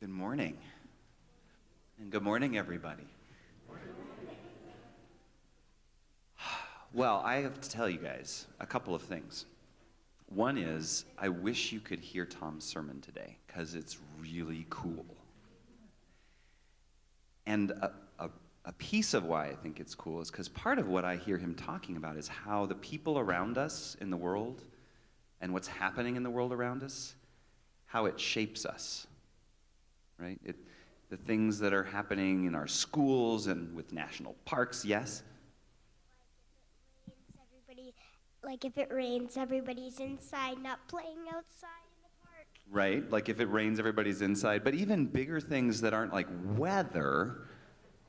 Good morning. And good morning, everybody. Well, I have to tell you guys a couple of things. One is, I wish you could hear Tom's sermon today, because it's really cool. And a piece of why I think it's cool is because part of what I hear him talking about is how the people around us in the world and what's happening in the world around us, how it shapes us. Right? The things that are happening in our schools and with national parks, yes? Like if it rains, everybody's inside, not playing outside in the park. Right, like if it rains, everybody's inside. But even bigger things that aren't like weather,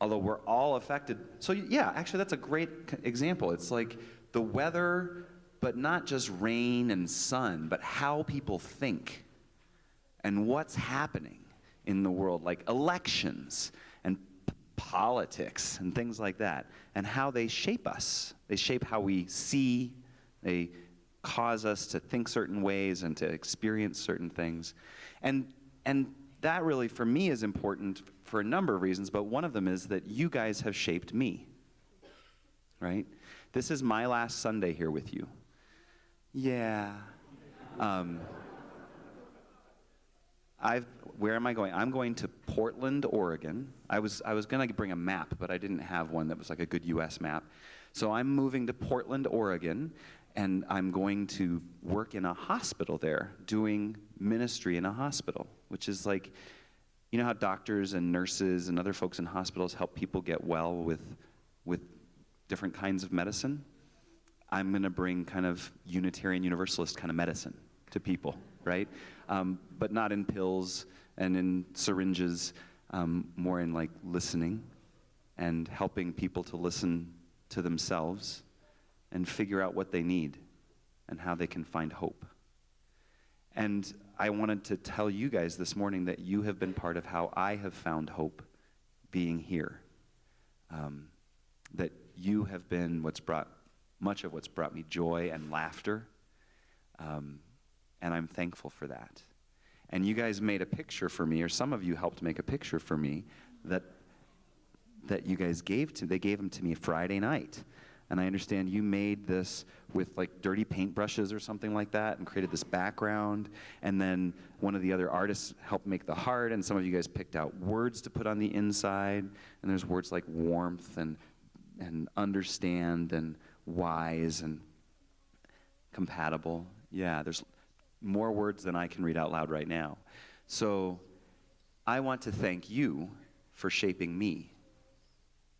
although we're all affected. So yeah, actually that's a great example. It's like the weather, but not just rain and sun, but how people think and what's happening in the world, like elections and politics and things like that, and how they shape us. They shape how we see, they cause us to think certain ways and to experience certain things. And that really, for me, is important for a number of reasons, but one of them is that you guys have shaped me, right? This is my last Sunday here with you. Yeah. Where am I going? I'm going to Portland, Oregon. I was going to bring a map, but I didn't have one that was like a good U.S. map. So I'm moving to Portland, Oregon, and I'm going to work in a hospital there, doing ministry in a hospital, which is like, you know how doctors and nurses and other folks in hospitals help people get well with different kinds of medicine? I'm going to bring kind of Unitarian Universalist kind of medicine to people, right? But not in pills and in syringes, more in like listening and helping people to listen to themselves and figure out what they need and how they can find hope. And I wanted to tell you guys this morning that you have been part of how I have found hope being here. That you have been much of what's brought me joy and laughter. And I'm thankful for that. And you guys made a picture for me, or some of you helped make a picture for me that you guys gave them to me Friday night. And I understand you made this with like dirty paintbrushes or something like that and created this background. And then one of the other artists helped make the heart, and some of you guys picked out words to put on the inside. And there's words like warmth and understand and wise and compatible. Yeah, there's more words than I can read out loud right now. So I want to thank you for shaping me.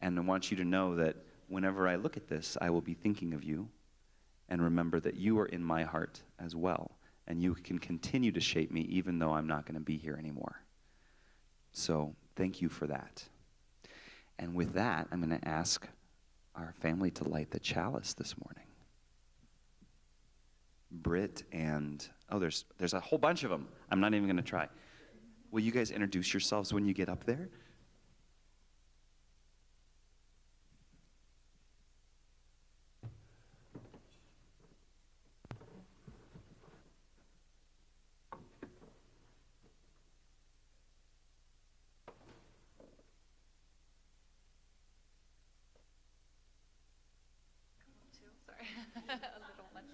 And I want you to know that whenever I look at this, I will be thinking of you and remember that you are in my heart as well. And you can continue to shape me even though I'm not going to be here anymore. So thank you for that. And with that, I'm going to ask our family to light the chalice this morning. Britt and, there's a whole bunch of them. I'm not even going to try. Will you guys introduce yourselves when you get up there? Sorry, a little much.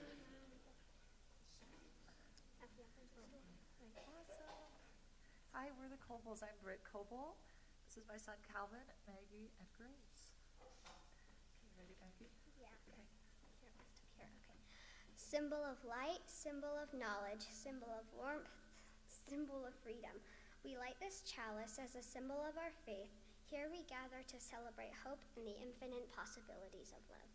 Awesome. Hi, we're the Cobles. I'm Britt Coble. This is my son Calvin, Maggie, and Grace. Okay, ready, Maggie? Yeah. Okay. Here, okay. Symbol of light, symbol of knowledge, symbol of warmth, symbol of freedom. We light this chalice as a symbol of our faith. Here we gather to celebrate hope and the infinite possibilities of love.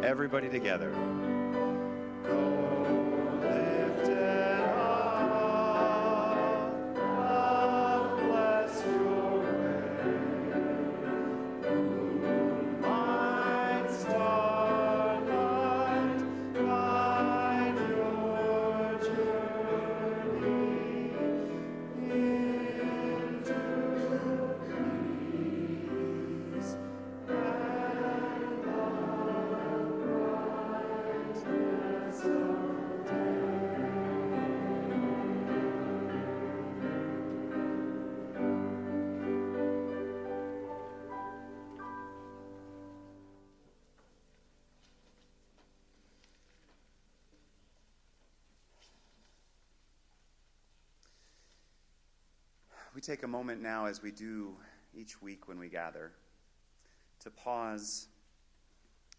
Everybody together. Go lifted up, God bless your way. Moonlight, starlight, guide your journey into peace and the brightness of day. We take a moment now, as we do each week when we gather, to pause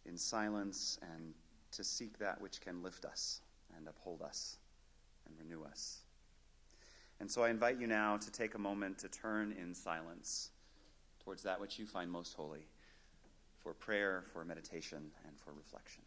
in silence and to seek that which can lift us and uphold us and renew us. And so I invite you now to take a moment to turn in silence towards that which you find most holy, for prayer, for meditation, and for reflection.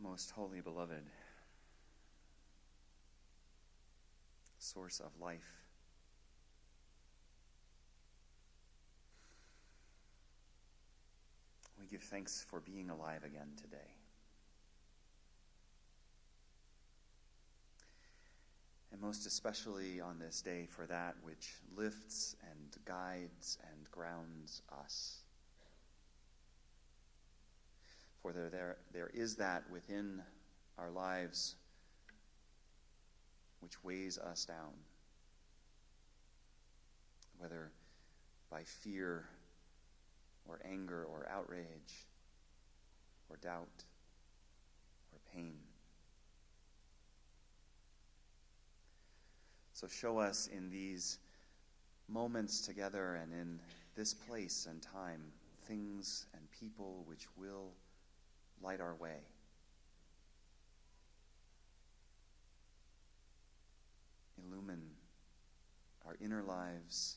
Most holy beloved, source of life, we give thanks for being alive again today. And most especially on this day for that which lifts and guides and grounds us. For there is that within our lives which weighs us down, whether by fear or anger or outrage or doubt or pain. So show us in these moments together and in this place and time things and people which will light our way. Illumine our inner lives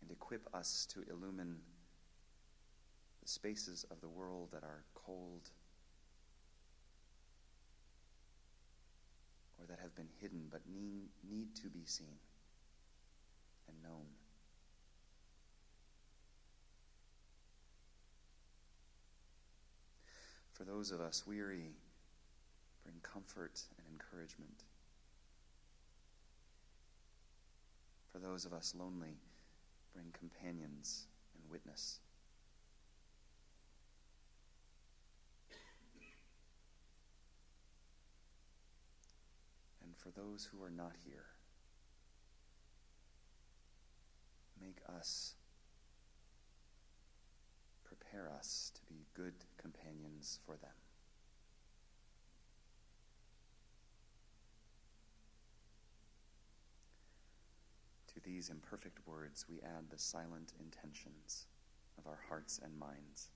and equip us to illumine the spaces of the world that are cold or that have been hidden but need to be seen and known. For those of us weary, bring comfort and encouragement. For those of us lonely, bring companions and witness. And for those who are not here, make us, prepare us to be good companions for them. To these imperfect words, we add the silent intentions of our hearts and minds.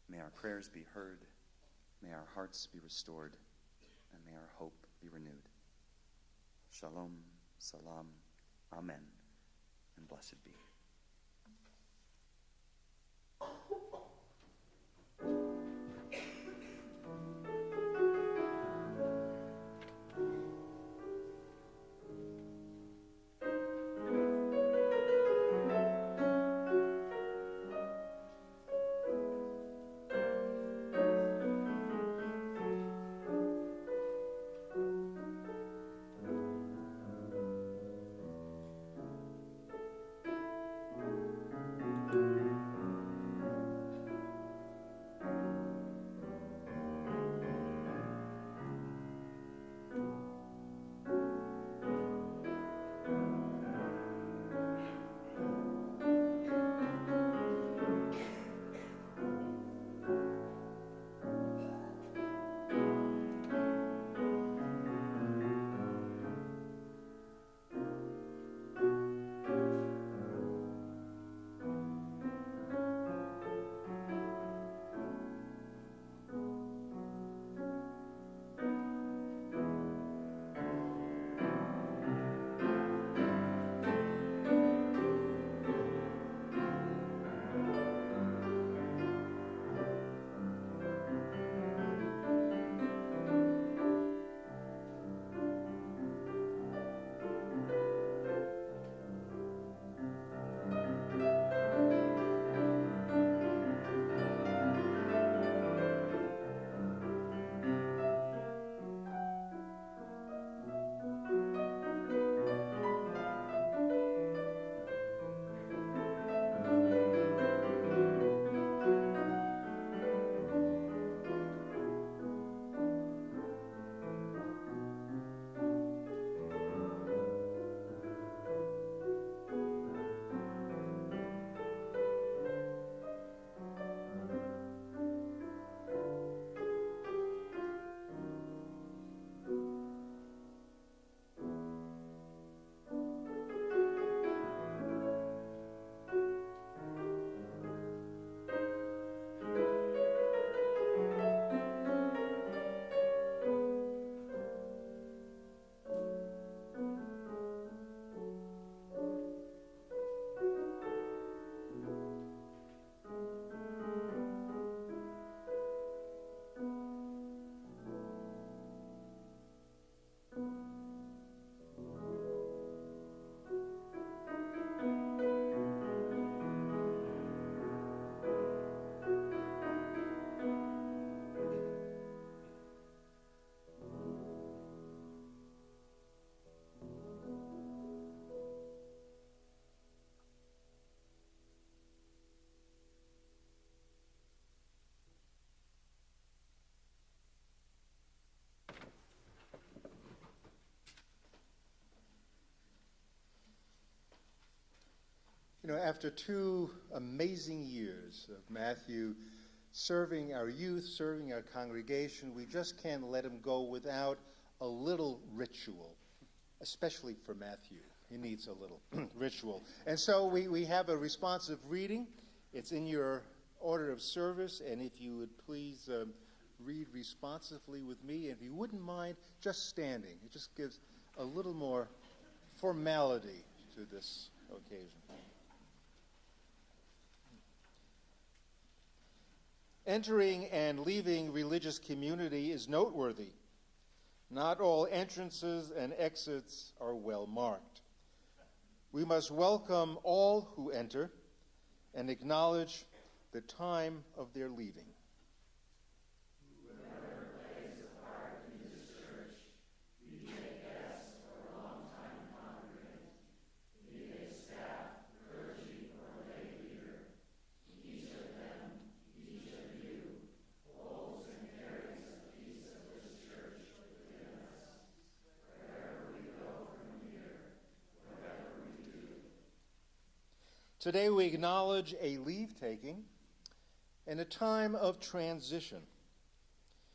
May our prayers be heard, may our hearts be restored, and may our hope be renewed. Shalom, salam, amen, and blessed be. You know, after 2 amazing years of Matthew serving our youth, serving our congregation, we just can't let him go without a little ritual, especially for Matthew. He needs a little ritual. And so we have a responsive reading. It's in your order of service, and if you would please read responsively with me, and if you wouldn't mind just standing. It just gives a little more formality to this occasion. Entering and leaving religious community is noteworthy. Not all entrances and exits are well marked. We must welcome all who enter and acknowledge the time of their leaving. Whoever plays a part in this church, be they guest or longtime congregant, be they staff, clergy, or lay leader, each of them, each of you, holds and carries a piece of this church within us. Wherever we go from here, whatever we do. Today we acknowledge a leave-taking and a time of transition.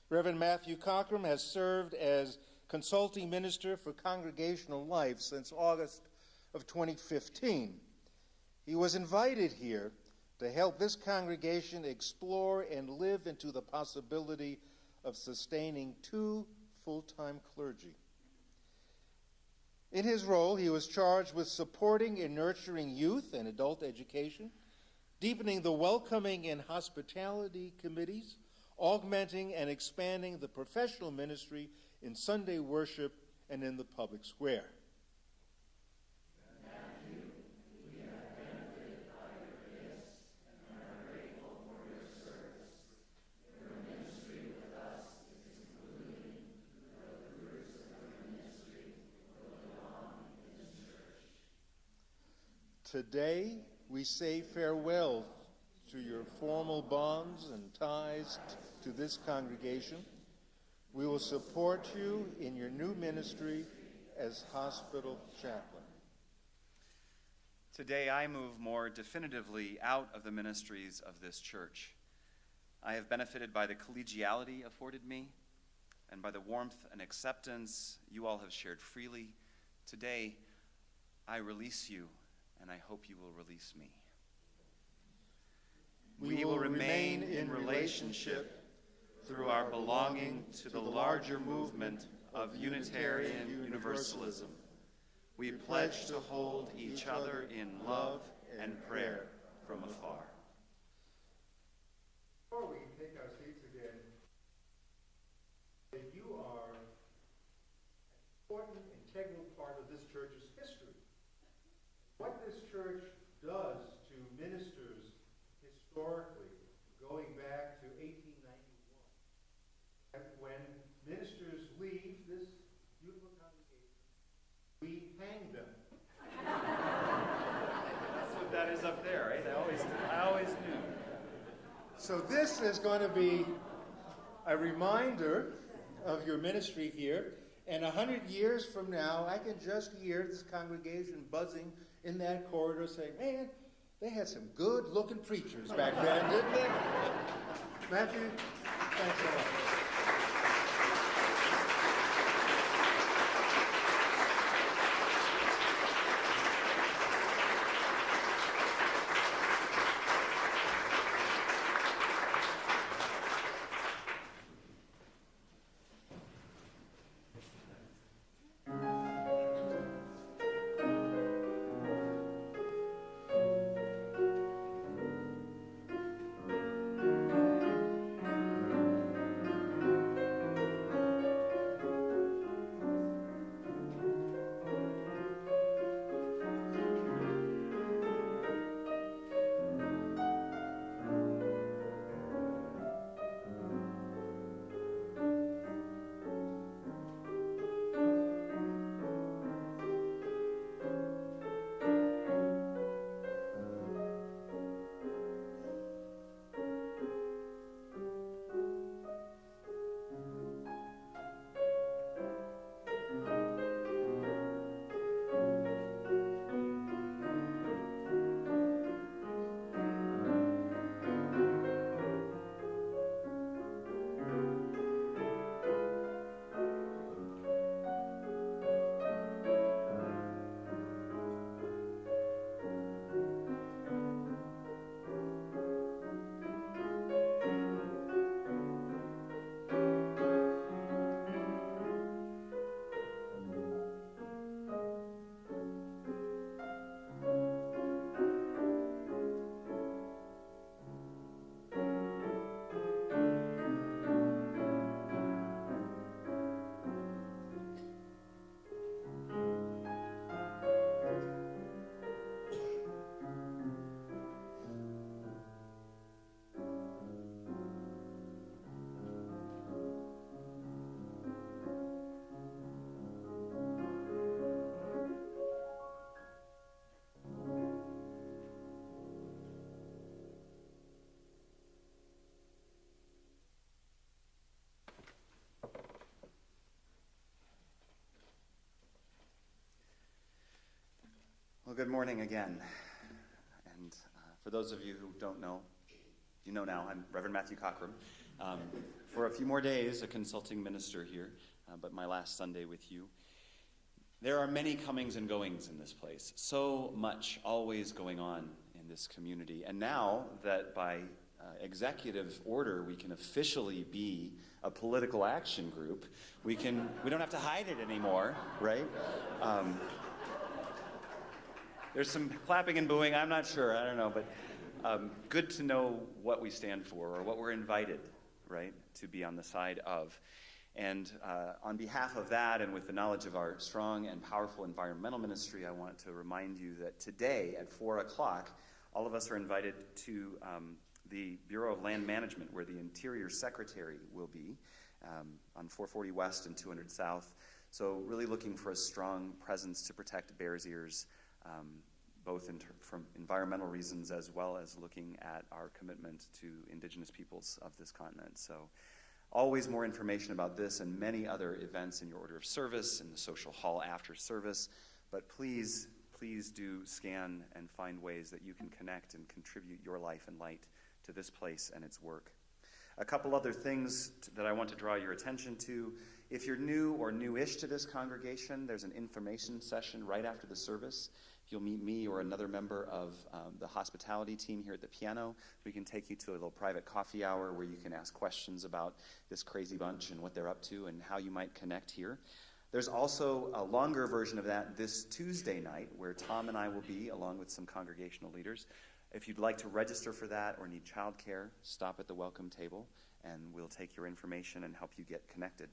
Reverend Matthew Cockrum has served as consulting minister for Congregational life since August of 2015. He was invited here to help this congregation explore and live into the possibility of sustaining 2 full-time clergy. In his role, he was charged with supporting and nurturing youth and adult education, deepening the welcoming and hospitality committees, augmenting and expanding the professional ministry in Sunday worship and in the public square. Matthew, we have benefited by your gifts and are grateful for your service. Your ministry with us is including the fruits of your ministry will go on in this church. Today, we say farewell to your formal bonds and ties to this congregation. We will support you in your new ministry as hospital chaplain. Today I move more definitively out of the ministries of this church. I have benefited by the collegiality afforded me and by the warmth and acceptance you all have shared freely. Today I release you, and I hope you will release me. We will remain in relationship through our belonging to the larger movement of Unitarian Universalism. We pledge to hold each other in love and prayer from afar. Before we take our seats again, that you are an important, integral part of this church's history. What this church does to ministers historically, going back to 1891, and when ministers leave this beautiful congregation, we hang them. That's what that is up there, right? I always knew. So this is going to be a reminder of your ministry here. And 100 years from now, I can just hear this congregation buzzing in that corridor saying, man, they had some good-looking preachers back then, didn't they? Matthew, thanks a lot. Well, good morning again. And for those of you who don't know, you know now, I'm Reverend Matthew Cockrum. For a few more days, a consulting minister here, but my last Sunday with you. There are many comings and goings in this place. So much always going on in this community. And now that by executive order we can officially be a political action group, we don't have to hide it anymore, right? There's some clapping and booing, I'm not sure, I don't know, but good to know what we stand for or what we're invited, right, to be on the side of. And on behalf of that and with the knowledge of our strong and powerful environmental ministry, I want to remind you that today at 4 o'clock, all of us are invited to the Bureau of Land Management, where the Interior Secretary will be, on 440 West and 200 South. So really looking for a strong presence to protect Bears Ears, both from environmental reasons as well as looking at our commitment to indigenous peoples of this continent. So always more information about this and many other events in your order of service, in the social hall after service. But please do scan and find ways that you can connect and contribute your life and light to this place and its work. A couple other things that I want to draw your attention to. If you're new or newish to this congregation, there's an information session right after the service. You'll meet me or another member of the hospitality team here at the piano. We can take you to a little private coffee hour where you can ask questions about this crazy bunch and what they're up to and how you might connect here. There's also a longer version of that this Tuesday night where Tom and I will be, along with some congregational leaders. If you'd like to register for that or need childcare, stop at the welcome table and we'll take your information and help you get connected.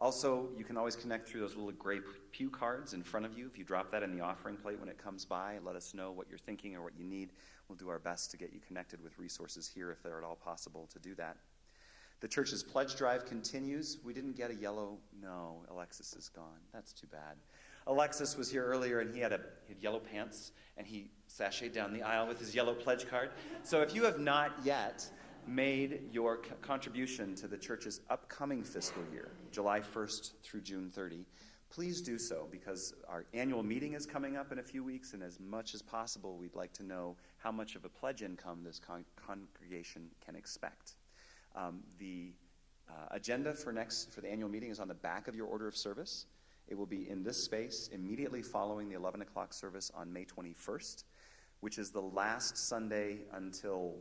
Also, you can always connect through those little gray pew cards in front of you. If you drop that in the offering plate when it comes by, let us know what you're thinking or what you need. We'll do our best to get you connected with resources here if they're at all possible to do that. The church's pledge drive continues. We didn't get a yellow, no, Alexis is gone. That's too bad. Alexis was here earlier and he had yellow pants and he sashayed down the aisle with his yellow pledge card. So if you have not yet made your contribution to the church's upcoming fiscal year, July 1st through June 30, please do so because our annual meeting is coming up in a few weeks, and as much as possible, we'd like to know how much of a pledge income this congregation can expect. The agenda for the annual meeting is on the back of your order of service. It will be in this space immediately following the 11 o'clock service on May 21st, which is the last Sunday until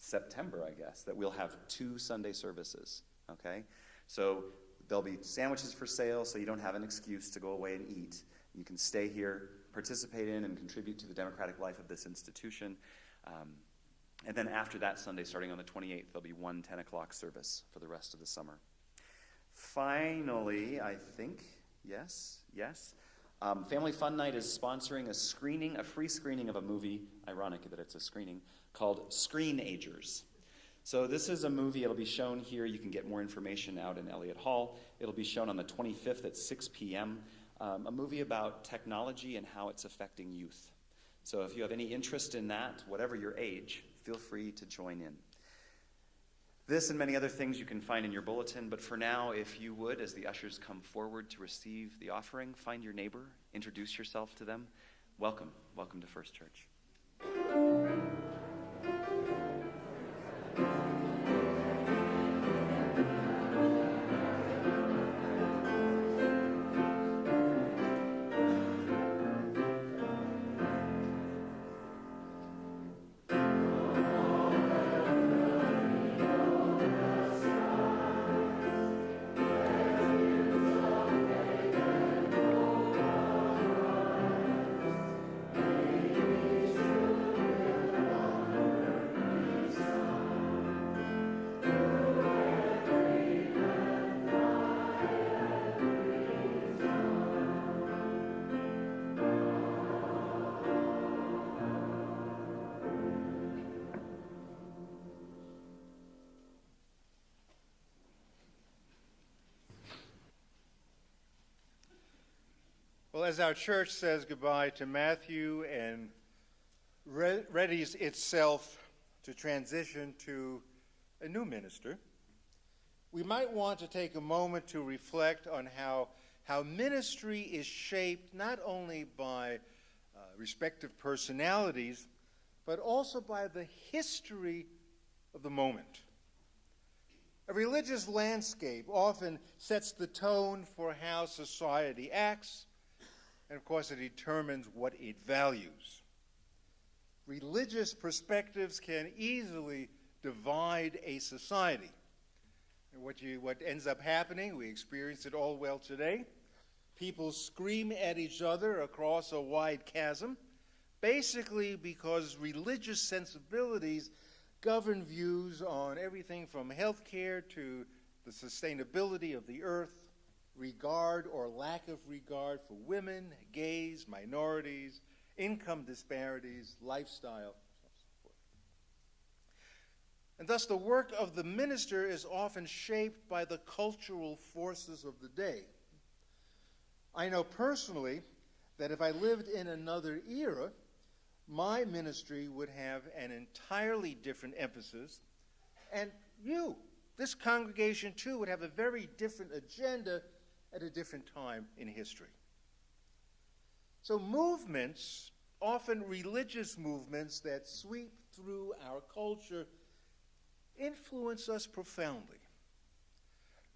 September, I guess, that we'll have 2 Sunday services, okay? So there'll be sandwiches for sale so you don't have an excuse to go away and eat. You can stay here, participate in and contribute to the democratic life of this institution. And then after that Sunday, starting on the 28th, there'll be 1 10 o'clock service for the rest of the summer. Finally, I think, yes. Family Fun Night is sponsoring a free screening of a movie, ironic that it's a screening, called Screenagers. So this is a movie, it'll be shown here. You can get more information out in Elliott Hall. It'll be shown on the 25th at 6 p.m., a movie about technology and how it's affecting youth. So if you have any interest in that, whatever your age, feel free to join in. This and many other things you can find in your bulletin, but for now, if you would, as the ushers come forward to receive the offering, find your neighbor, introduce yourself to them. Welcome to First Church. Well, as our church says goodbye to Matthew and readies itself to transition to a new minister, we might want to take a moment to reflect on how ministry is shaped not only by respective personalities, but also by the history of the moment. A religious landscape often sets the tone for how society acts, and of course it determines what it values. Religious perspectives can easily divide a society. And what ends up happening, we experience it all well today, people scream at each other across a wide chasm, basically because religious sensibilities govern views on everything from health care to the sustainability of the earth, regard or lack of regard for women, gays, minorities, income disparities, lifestyle, and so forth. And thus the work of the minister is often shaped by the cultural forces of the day. I know personally that if I lived in another era, my ministry would have an entirely different emphasis, and you, this congregation too, would have a very different agenda at a different time in history. So movements, often religious movements that sweep through our culture, influence us profoundly.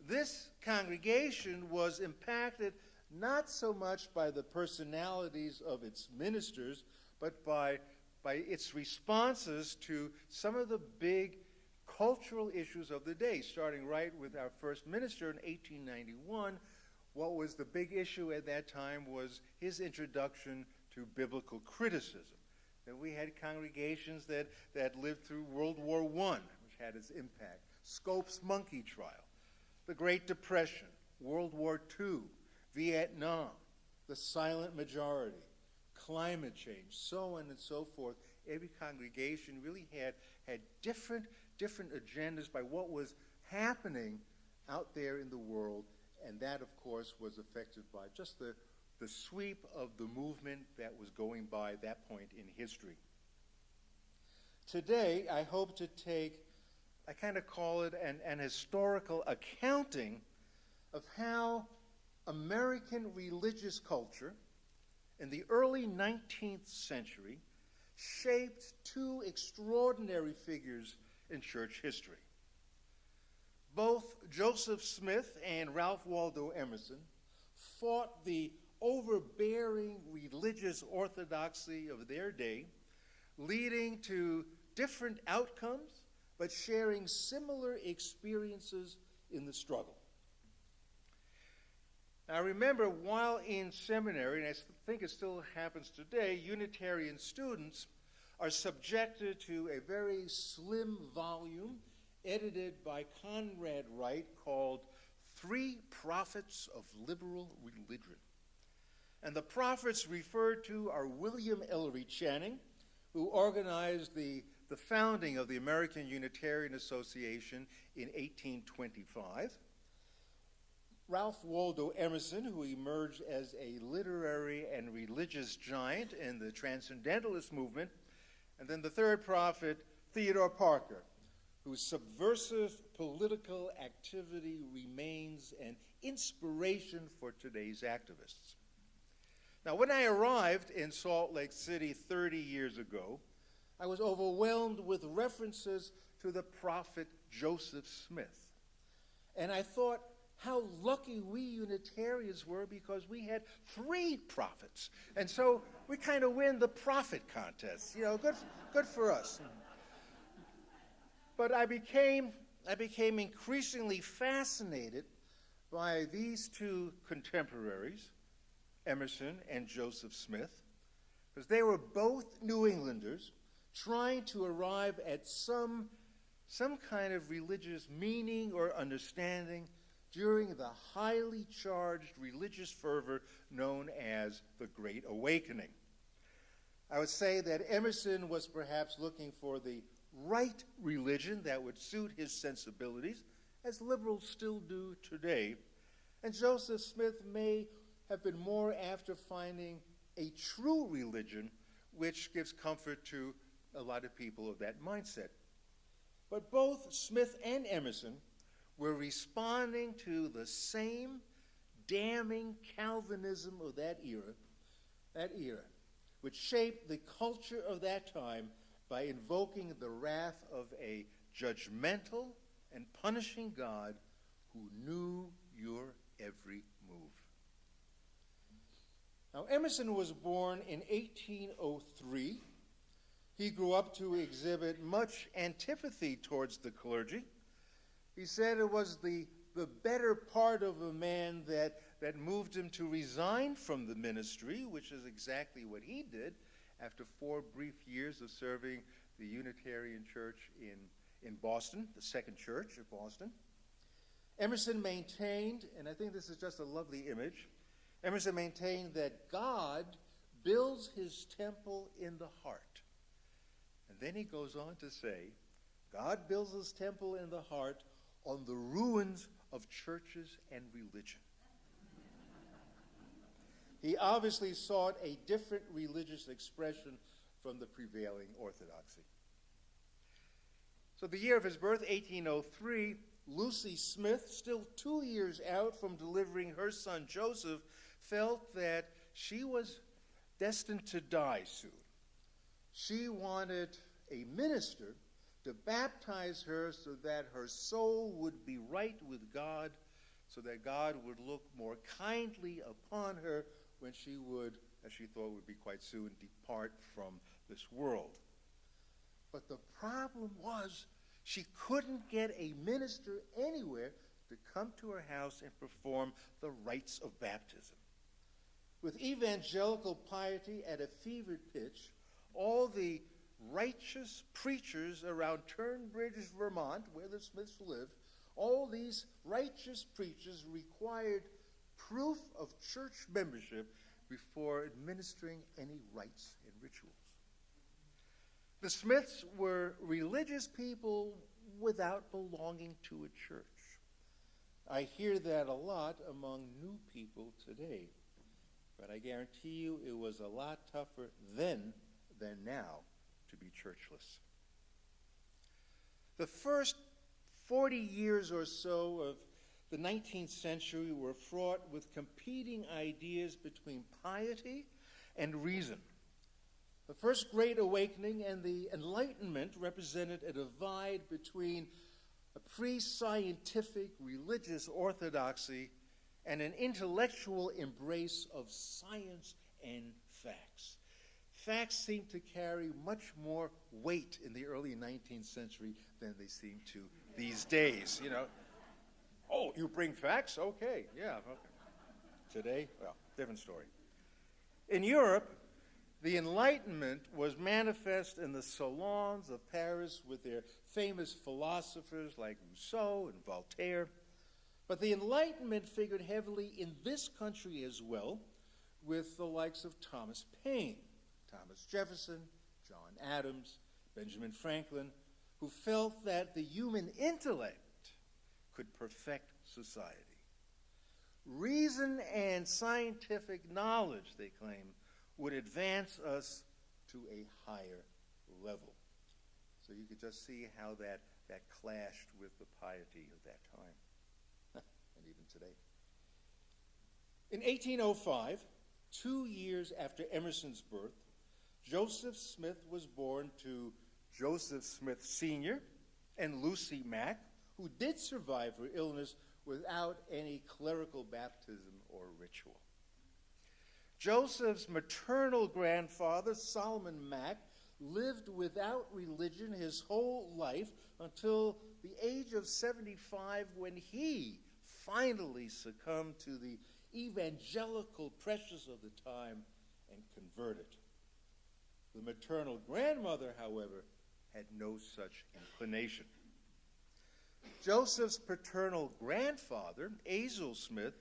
This congregation was impacted not so much by the personalities of its ministers, but by its responses to some of the big cultural issues of the day, starting right with our first minister in 1891. What was the big issue at that time was his introduction to biblical criticism. And we had congregations that lived through World War I, which had its impact, Scopes monkey trial, the Great Depression, World War II, Vietnam, the silent majority, climate change, so on and so forth. Every congregation really had different agendas by what was happening out there in the world, and that, of course, was affected by just the sweep of the movement that was going by that point in history. Today, I hope to take, I kind of call it an historical accounting of how American religious culture in the early 19th century shaped two extraordinary figures in church history. Both Joseph Smith and Ralph Waldo Emerson fought the overbearing religious orthodoxy of their day, leading to different outcomes, but sharing similar experiences in the struggle. Now remember, while in seminary, and I think it still happens today, Unitarian students are subjected to a very slim volume edited by Conrad Wright called Three Prophets of Liberal Religion. And the prophets referred to are William Ellery Channing, who organized the founding of the American Unitarian Association in 1825, Ralph Waldo Emerson, who emerged as a literary and religious giant in the Transcendentalist movement, and then the third prophet, Theodore Parker, whose subversive political activity remains an inspiration for today's activists. Now, when I arrived in Salt Lake City 30 years ago, I was overwhelmed with references to the prophet Joseph Smith. And I thought how lucky we Unitarians were because we had three prophets. And so we kind of win the prophet contest. You know, good for us. But I became increasingly fascinated by these two contemporaries, Emerson and Joseph Smith, because they were both New Englanders trying to arrive at some kind of religious meaning or understanding during the highly charged religious fervor known as the Great Awakening. I would say that Emerson was perhaps looking for the right religion that would suit his sensibilities, as liberals still do today, and Joseph Smith may have been more after finding a true religion which gives comfort to a lot of people of that mindset. But both Smith and Emerson were responding to the same damning Calvinism of that era, which shaped the culture of that time by invoking the wrath of a judgmental and punishing God who knew your every move. Now, Emerson was born in 1803. He grew up to exhibit much antipathy towards the clergy. He said it was the better part of a man that moved him to resign from the ministry, which is exactly what he did after 4 brief years of serving the Unitarian Church in Boston, the second church of Boston. Emerson maintained, and I think this is just a lovely image, Emerson maintained that God builds his temple in the heart. And then he goes on to say, God builds his temple in the heart on the ruins of churches and religion. He obviously sought a different religious expression from the prevailing orthodoxy. So the year of his birth, 1803, Lucy Smith, still 2 years out from delivering her son Joseph, felt that she was destined to die soon. She wanted a minister to baptize her so that her soul would be right with God, so that God would look more kindly upon her when she would, as she thought would be quite soon, depart from this world. But the problem was she couldn't get a minister anywhere to come to her house and perform the rites of baptism. With evangelical piety at a fevered pitch, all the righteous preachers around Turnbridge, Vermont, where the Smiths lived, all these righteous preachers required proof of church membership before administering any rites and rituals. The Smiths were religious people without belonging to a church. I hear that a lot among new people today, but I guarantee you it was a lot tougher then than now to be churchless. The first 40 years or so of the 19th century were fraught with competing ideas between piety and reason. The First Great Awakening and the Enlightenment represented a divide between a pre-scientific religious orthodoxy and an intellectual embrace of science and facts. Facts seem to carry much more weight in the early 19th century than they seem to these days. You know, oh, you bring facts? Okay, yeah. Okay. Today, well, different story. In Europe, the Enlightenment was manifest in the salons of Paris with their famous philosophers like Rousseau and Voltaire. But the Enlightenment figured heavily in this country as well, with the likes of Thomas Paine, Thomas Jefferson, John Adams, Benjamin Franklin, who felt that the human intellect could perfect society. Reason and scientific knowledge, they claim, would advance us to a higher level. So you could just see how that clashed with the piety of that time, and even today. In 1805, 2 years after Emerson's birth, Joseph Smith was born to Joseph Smith Sr. and Lucy Mack, who did survive her illness without any clerical baptism or ritual. Joseph's maternal grandfather, Solomon Mack, lived without religion his whole life until the age of 75, when he finally succumbed to the evangelical pressures of the time and converted. The maternal grandmother, however, had no such inclination. Joseph's paternal grandfather, Azel Smith,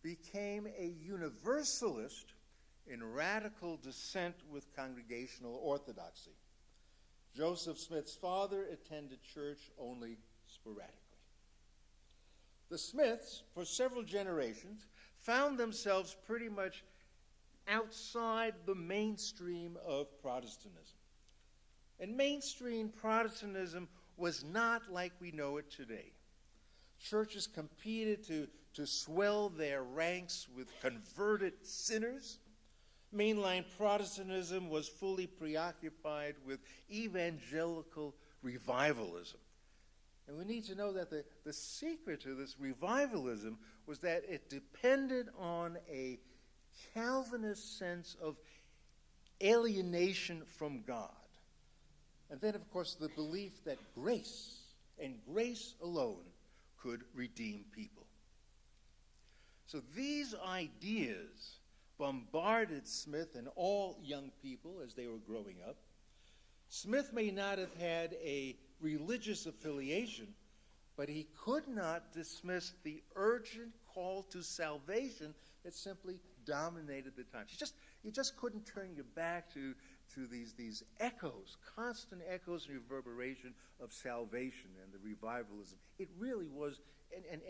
became a Universalist in radical dissent with Congregational orthodoxy. Joseph Smith's father attended church only sporadically. The Smiths, for several generations, found themselves pretty much outside the mainstream of Protestantism. And mainstream Protestantism was not like we know it today. Churches competed to swell their ranks with converted sinners. Mainline Protestantism was fully preoccupied with evangelical revivalism. And we need to know that the secret to this revivalism was that it depended on a Calvinist sense of alienation from God. And then, of course, the belief that grace, and grace alone, could redeem people. So these ideas bombarded Smith and all young people as they were growing up. Smith may not have had a religious affiliation, but he could not dismiss the urgent call to salvation that simply dominated the time. You just couldn't turn your back to these echoes, constant echoes and reverberation of salvation and the revivalism. It really was an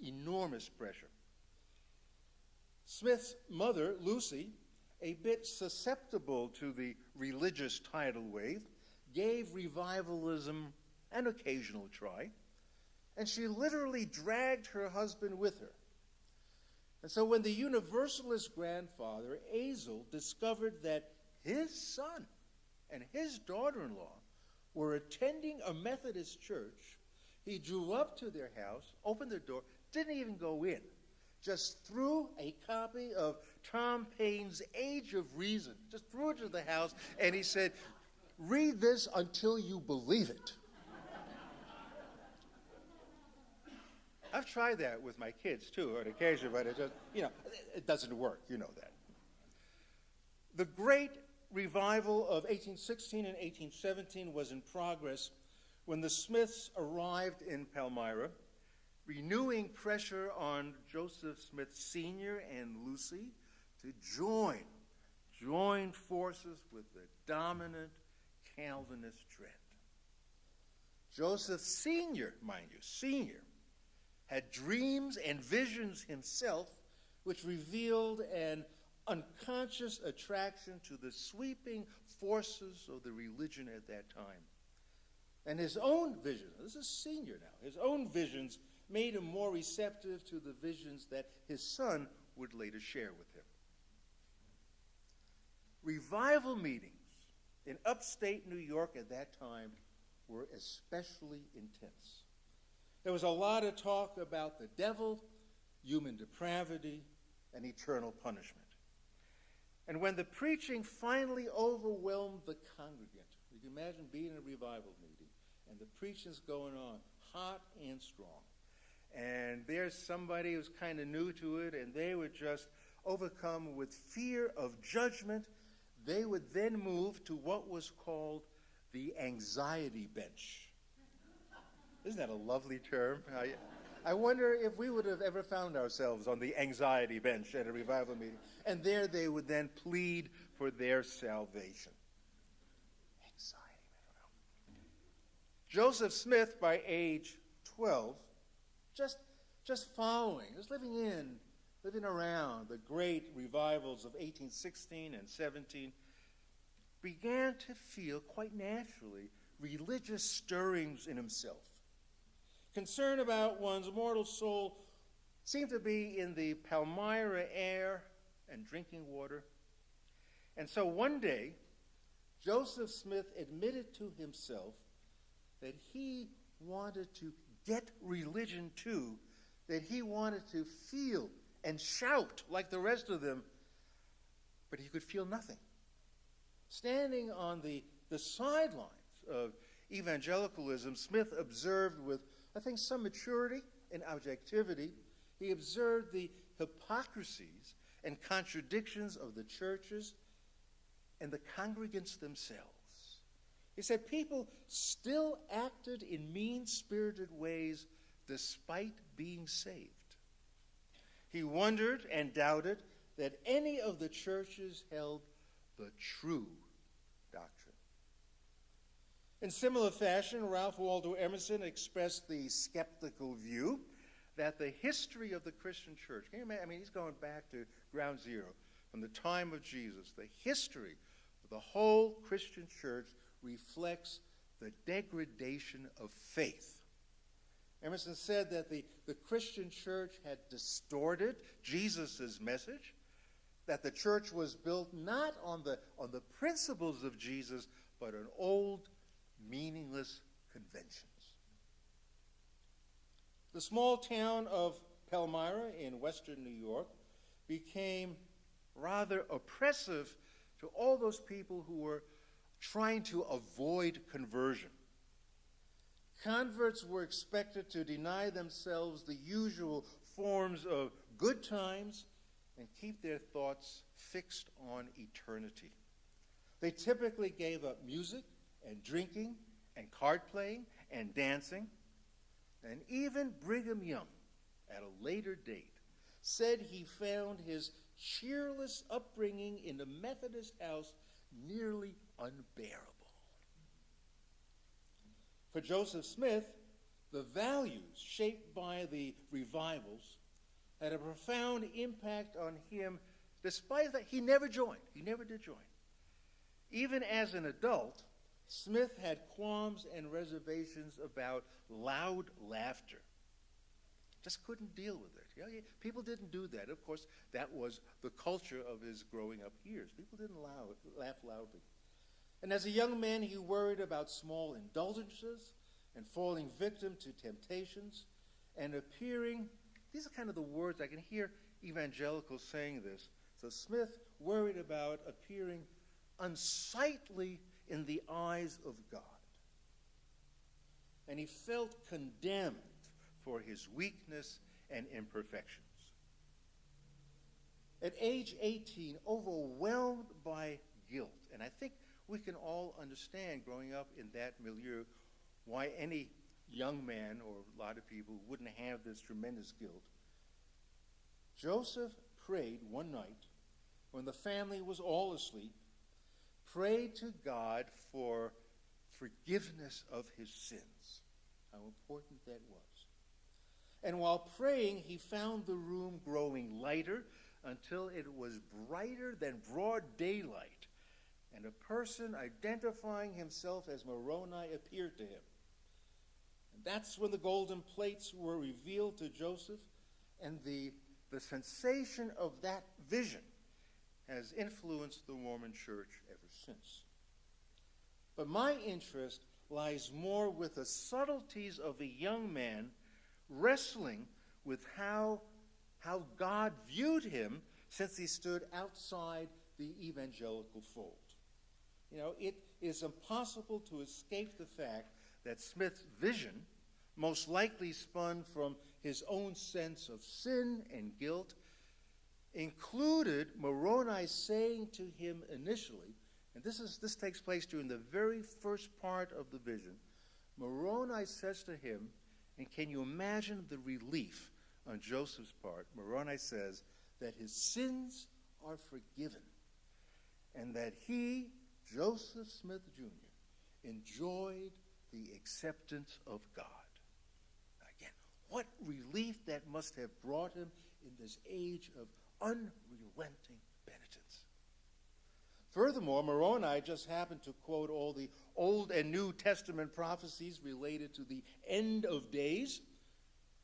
enormous pressure. Smith's mother, Lucy, a bit susceptible to the religious tidal wave, gave revivalism an occasional try, and she literally dragged her husband with her. And so when the Universalist grandfather, Azel, discovered that his son and his daughter-in-law were attending a Methodist church, he drew up to their house, opened the door, didn't even go in, just threw a copy of Tom Paine's Age of Reason, just threw it to the house, and he said, "Read this until you believe it." I've tried that with my kids, too, on occasion, but it just, it doesn't work. You know that. The great revival of 1816 and 1817 was in progress when the Smiths arrived in Palmyra, renewing pressure on Joseph Smith Sr. and Lucy to join forces with the dominant Calvinist trend. Joseph Sr., mind you, Sr., had dreams and visions himself which revealed an unconscious attraction to the sweeping forces of the religion at that time. And his own visions, this is Senior now, his own visions made him more receptive to the visions that his son would later share with him. Revival meetings in upstate New York at that time were especially intense. There was a lot of talk about the devil, human depravity, and eternal punishment. And when the preaching finally overwhelmed the congregant, you can imagine being in a revival meeting, and the preaching's going on hot and strong. And there's somebody who's kind of new to it, and they were just overcome with fear of judgment. They would then move to what was called the anxiety bench. Isn't that a lovely term? I wonder if we would have ever found ourselves on the anxiety bench at a revival meeting. And there they would then plead for their salvation. Anxiety. Joseph Smith, by age 12, just following, just living around the great revivals of 1816 and 17, began to feel quite naturally religious stirrings in himself. Concern about one's mortal soul seemed to be in the Palmyra air and drinking water. And so one day, Joseph Smith admitted to himself that he wanted to get religion too, that he wanted to feel and shout like the rest of them, but he could feel nothing. Standing on the sidelines of evangelicalism, Smith observed with, I think, some maturity and objectivity, he observed the hypocrisies and contradictions of the churches and the congregants themselves. He said people still acted in mean-spirited ways despite being saved. He wondered and doubted that any of the churches held the true doctrine. In similar fashion, Ralph Waldo Emerson expressed the skeptical view that the history of the Christian church, can you imagine? I mean, he's going back to ground zero, from the time of Jesus. The history of the whole Christian church reflects the degradation of faith. Emerson said that the Christian church had distorted Jesus' message, that the church was built not on the principles of Jesus, but on old, meaningless conventions. The small town of Palmyra in western New York became rather oppressive to all those people who were trying to avoid conversion. Converts were expected to deny themselves the usual forms of good times and keep their thoughts fixed on eternity. They typically gave up music and drinking and card playing and dancing. And even Brigham Young, at a later date, said he found his cheerless upbringing in the Methodist house nearly unbearable. For Joseph Smith, the values shaped by the revivals had a profound impact on him, despite that he never joined. He never did join. Even as an adult, Smith had qualms and reservations about loud laughter. Just couldn't deal with it. People didn't do that. Of course, that was the culture of his growing up years. People didn't laugh loudly. And as a young man, he worried about small indulgences and falling victim to temptations and appearing, these are kind of the words, I can hear evangelicals saying this. So Smith worried about appearing unsightly in the eyes of God. And he felt condemned for his weakness and imperfections. At age 18, overwhelmed by guilt, and I think we can all understand growing up in that milieu why any young man or a lot of people wouldn't have this tremendous guilt. Joseph prayed one night when the family was all asleep, prayed to God for forgiveness of his sins. How important that was. And while praying, he found the room growing lighter until it was brighter than broad daylight, and a person identifying himself as Moroni appeared to him. And that's when the golden plates were revealed to Joseph, and the sensation of that vision has influenced the Mormon Church ever since. But my interest lies more with the subtleties of a young man wrestling with how God viewed him since he stood outside the evangelical fold. It is impossible to escape the fact that Smith's vision most likely spun from his own sense of sin and guilt, included Moroni saying to him initially, and this takes place during the very first part of the vision. Moroni says to him, and can you imagine the relief on Joseph's part? Moroni says that his sins are forgiven and that he, Joseph Smith Jr., enjoyed the acceptance of God. Again, what relief that must have brought him in this age of unrelenting penitence. Furthermore, Moroni just happened to quote all the Old and New Testament prophecies related to the end of days,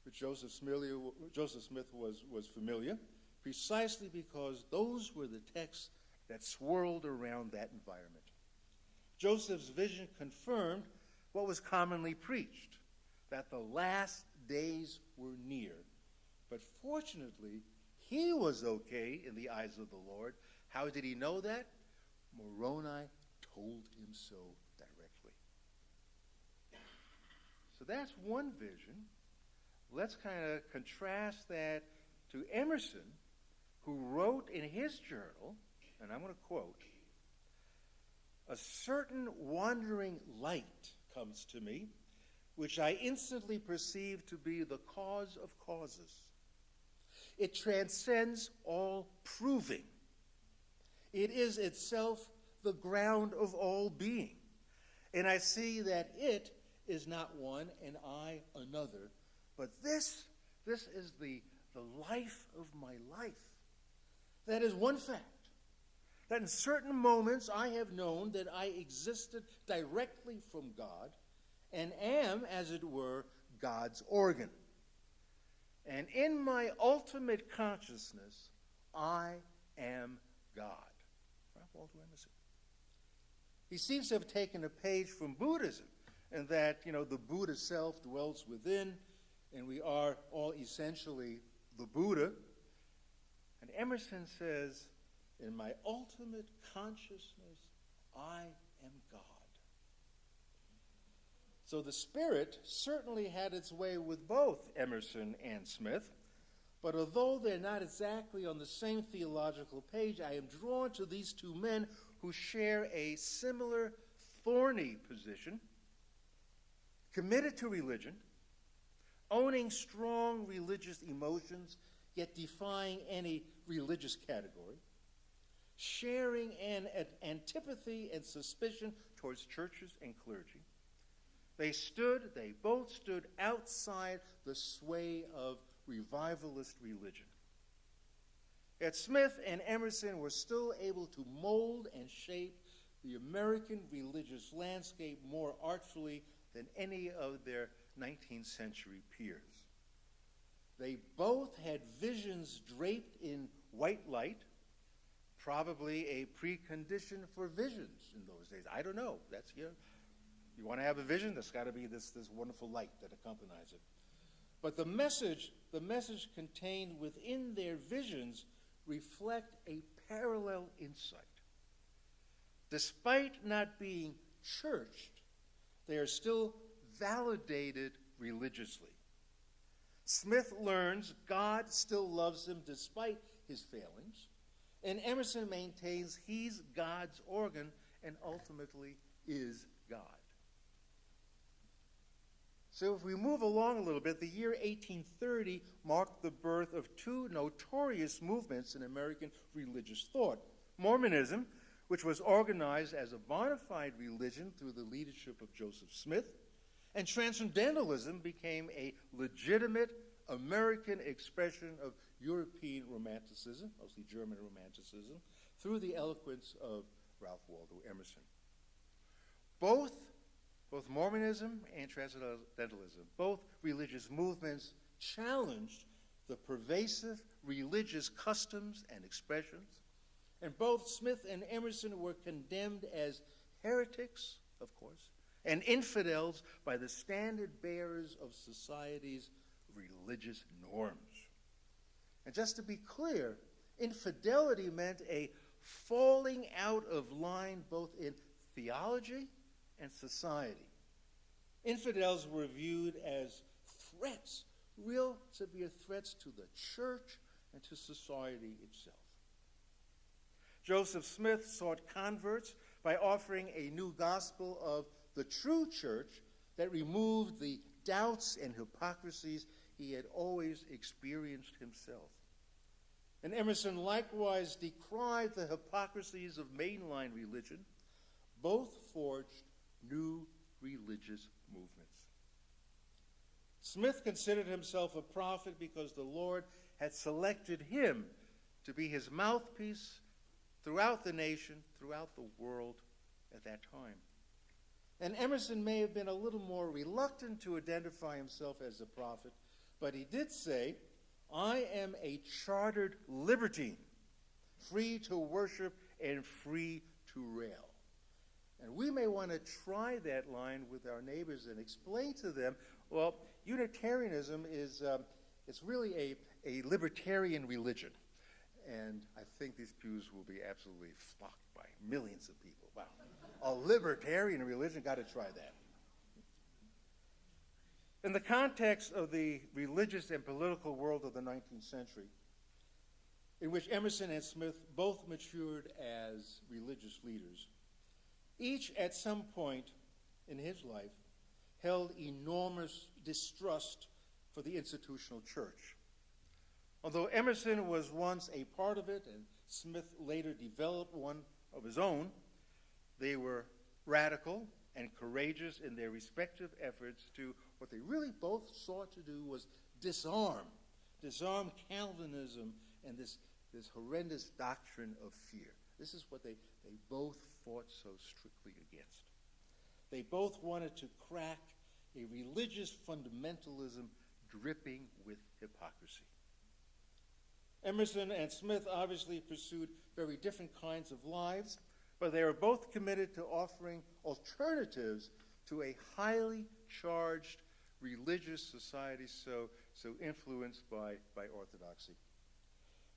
which Joseph Smith was familiar, precisely because those were the texts that swirled around that environment. Joseph's vision confirmed what was commonly preached, that the last days were near. But fortunately, he was okay in the eyes of the Lord. How did he know that? Moroni told him so directly. So that's one vision. Let's kind of contrast that to Emerson, who wrote in his journal, and I'm going to quote, "A certain wandering light comes to me, which I instantly perceive to be the cause of causes. It transcends all proving. It is itself the ground of all being. And I see that it is not one and I another, but this is the life of my life. That is one fact, that in certain moments I have known that I existed directly from God and am, as it were, God's organ. And in my ultimate consciousness, I am God. Ralph Waldo Emerson. He seems to have taken a page from Buddhism, and that, the Buddha self dwells within, and we are all essentially the Buddha. And Emerson says, in my ultimate consciousness, I am God. So the Spirit certainly had its way with both Emerson and Smith, but although they're not exactly on the same theological page, I am drawn to these two men who share a similar thorny position, committed to religion, owning strong religious emotions, yet defying any religious category, sharing an antipathy and suspicion towards churches and clergy. They both stood outside the sway of revivalist religion. Yet Smith and Emerson were still able to mold and shape the American religious landscape more artfully than any of their 19th century peers. They both had visions draped in white light, probably a precondition for visions in those days. I don't know. That's you want to have a vision, there's got to be this wonderful light that accompanies it. But the message contained within their visions reflect a parallel insight. Despite not being churched, they are still validated religiously. Smith learns God still loves him despite his failings, and Emerson maintains he's God's organ and ultimately is God. So if we move along a little bit, the year 1830 marked the birth of two notorious movements in American religious thought. Mormonism, which was organized as a bona fide religion through the leadership of Joseph Smith, and Transcendentalism became a legitimate American expression of European Romanticism, mostly German Romanticism, through the eloquence of Ralph Waldo Emerson. Both Mormonism and Transcendentalism, both religious movements, challenged the pervasive religious customs and expressions, and both Smith and Emerson were condemned as heretics, of course, and infidels by the standard bearers of society's religious norms. And just to be clear, infidelity meant a falling out of line both in theology and society. Infidels were viewed as threats, real severe threats to the church and to society itself. Joseph Smith sought converts by offering a new gospel of the true church that removed the doubts and hypocrisies he had always experienced himself. And Emerson likewise decried the hypocrisies of mainline religion. Both forged new religious movements. Smith considered himself a prophet because the Lord had selected him to be his mouthpiece throughout the nation, throughout the world at that time. And Emerson may have been a little more reluctant to identify himself as a prophet, but he did say, I am a chartered libertine, free to worship and free to rail. And we may want to try that line with our neighbors and explain to them, well, Unitarianism is it's really a libertarian religion. And I think these pews will be absolutely flocked by millions of people. Wow. A libertarian religion, got to try that. In the context of the religious and political world of the 19th century, in which Emerson and Smith both matured as religious leaders, each at some point in his life held enormous distrust for the institutional church. Although Emerson was once a part of it and Smith later developed one of his own, they were radical and courageous in their respective efforts to what they really both sought to do was disarm Calvinism and this horrendous doctrine of fear. This is what they both fought so strictly against. They both wanted to crack a religious fundamentalism dripping with hypocrisy. Emerson and Smith obviously pursued very different kinds of lives, but they are both committed to offering alternatives to a highly charged religious society so influenced by orthodoxy.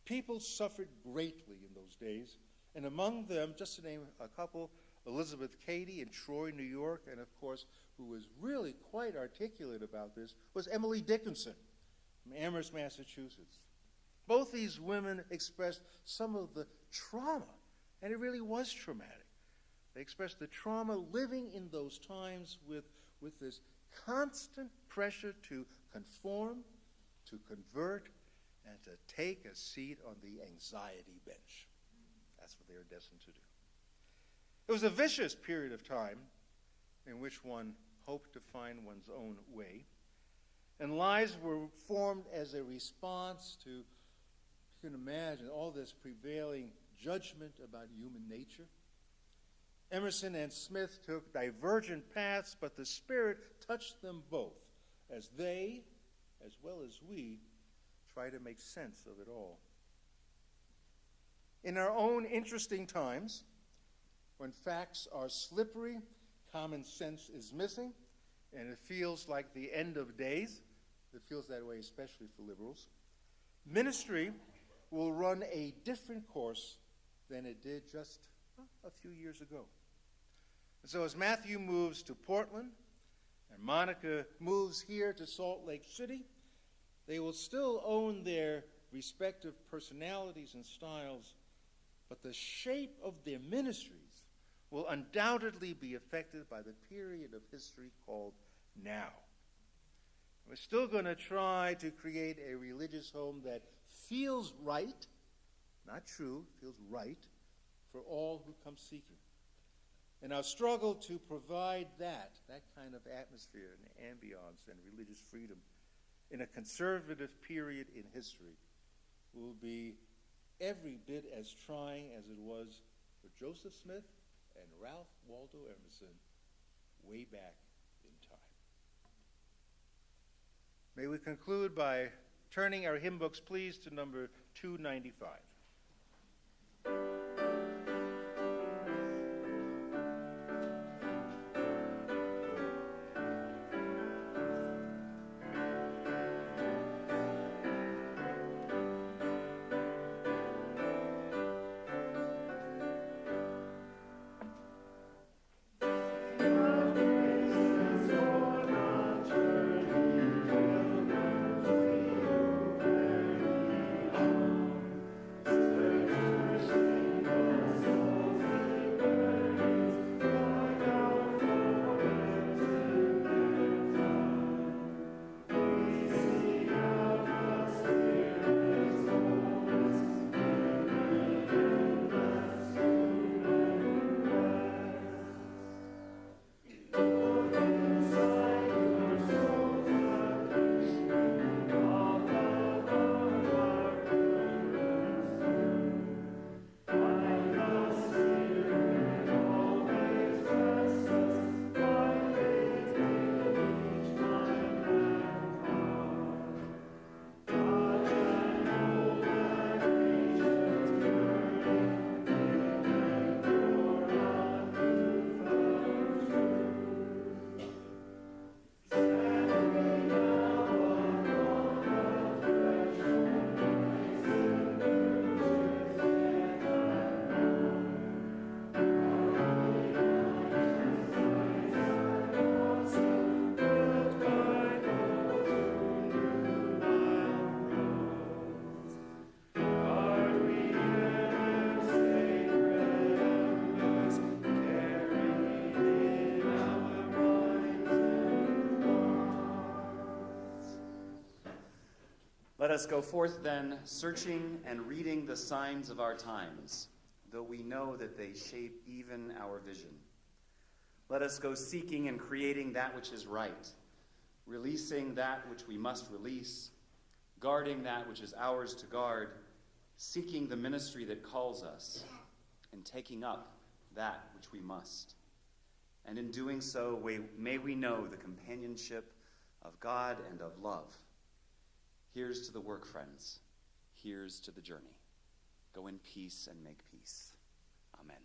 People suffered greatly in those days, and among them, just to name a couple, Elizabeth Cady in Troy, New York, and of course, who was really quite articulate about this, was Emily Dickinson from Amherst, Massachusetts. Both these women expressed some of the trauma, and it really was traumatic. They expressed the trauma living in those times with this constant pressure to conform, to convert, and to take a seat on the anxiety bench. That's what they were destined to do. It was a vicious period of time in which one hoped to find one's own way, and lives were formed as a response to, you can imagine, all this prevailing judgment about human nature. Emerson and Smith took divergent paths, but the Spirit touched them both as they, as well as we, try to make sense of it all. In our own interesting times, when facts are slippery, common sense is missing, and it feels like the end of days, it feels that way especially for liberals, ministry will run a different course than it did just a few years ago. And so as Matthew moves to Portland and Monica moves here to Salt Lake City, they will still own their respective personalities and styles, but the shape of their ministries will undoubtedly be affected by the period of history called now. We're still going to try to create a religious home that feels right, not true, feels right, for all who come seeking. And our struggle to provide that kind of atmosphere and ambiance and religious freedom in a conservative period in history will be every bit as trying as it was for Joseph Smith and Ralph Waldo Emerson way back in time. May we conclude by turning our hymn books, please, to number 295. Let us go forth then, searching and reading the signs of our times, though we know that they shape even our vision. Let us go seeking and creating that which is right, releasing that which we must release, guarding that which is ours to guard, seeking the ministry that calls us, and taking up that which we must. And in doing so, may we know the companionship of God and of love. Here's to the work, friends. here's to the journey. Go in peace and make peace. Amen.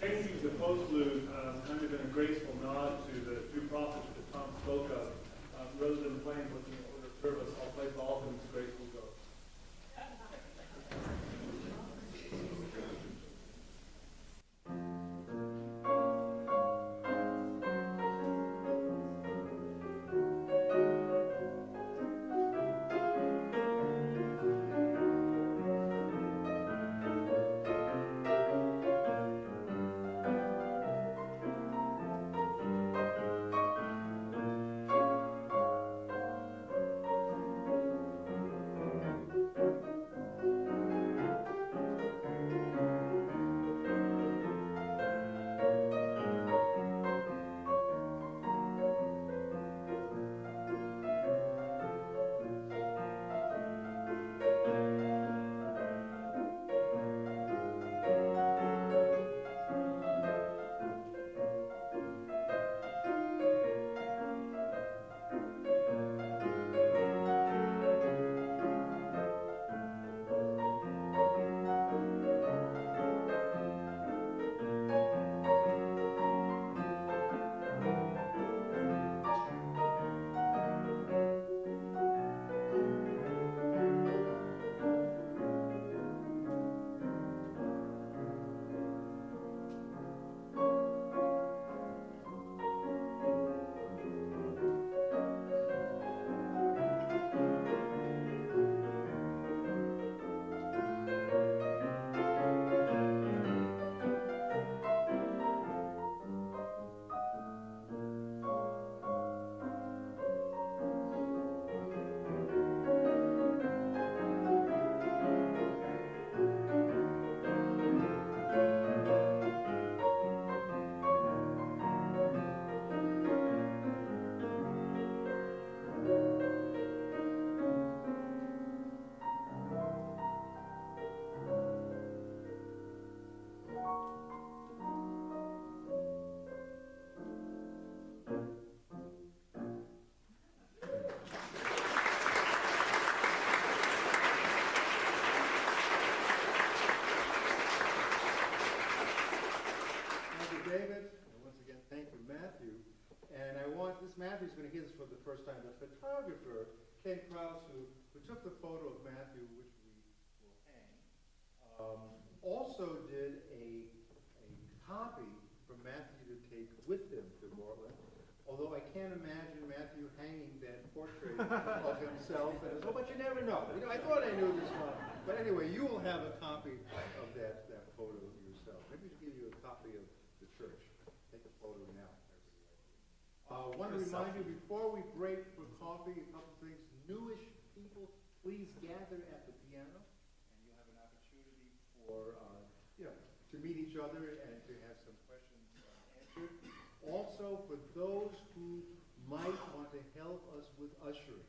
Changing the postlude kind of in a graceful nod to the two prophets that Tom spoke of. Rather than playing what's in the order of service, I'll play Baldwin's Graceful Ghost. David, and once again, thank you, Matthew. And Matthew's going to hear this for the first time. The photographer, Ken Krause, who took the photo of Matthew, which we will hang, also did a copy for Matthew to take with him to Portland. Although I can't imagine Matthew hanging that portrait of himself. But you never know. I thought I knew this one. But anyway, you will have a copy of that photo yourself. Maybe we'll give you a copy of the church. Take a photo now. I want to remind you, before we break for coffee, a couple things. Newish people, please gather at the piano, and you'll have an opportunity for to meet each other and to have some questions answered. Also, for those who might want to help us with ushering,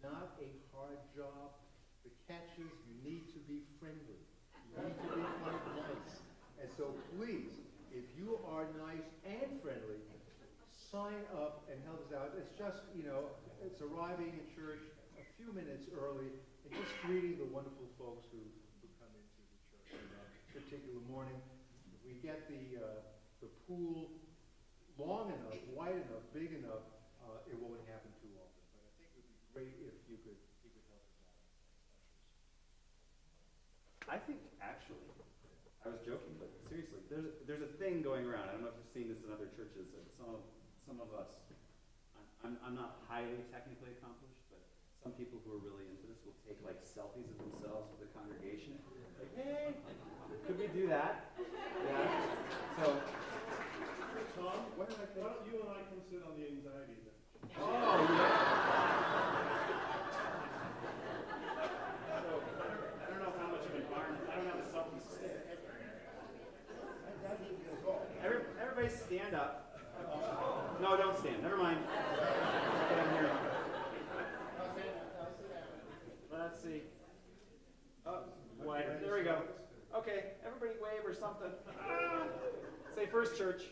not a hard job. The catch is you need to be friendly. You need to be quite nice. And so please, if you are nice and friendly, sign up and help us out. It's just, it's arriving in church a few minutes early and just greeting the wonderful folks who come into the church on that particular morning. If we get the pool long enough, wide enough, big enough, it won't happen too often. But I think it would be great if you could help us out as ushers. I think, actually, I was joking, but seriously, there's a thing going around. I don't know if you've seen this in other churches. Some of us, I'm not highly technically accomplished, but some people who are really into this will take like selfies of themselves with the congregation. Like, hey, could we do that? Yeah. So, Tom, why don't you and I come sit on the anxiety bench? oh yeah. So I don't know how much of an arm. I don't have a selfie stick. Everybody stand up. No, don't stand. Never mind. Okay, I'm here. Let's see. Oh, wider. There we go. Okay, everybody wave or something. Say First Church.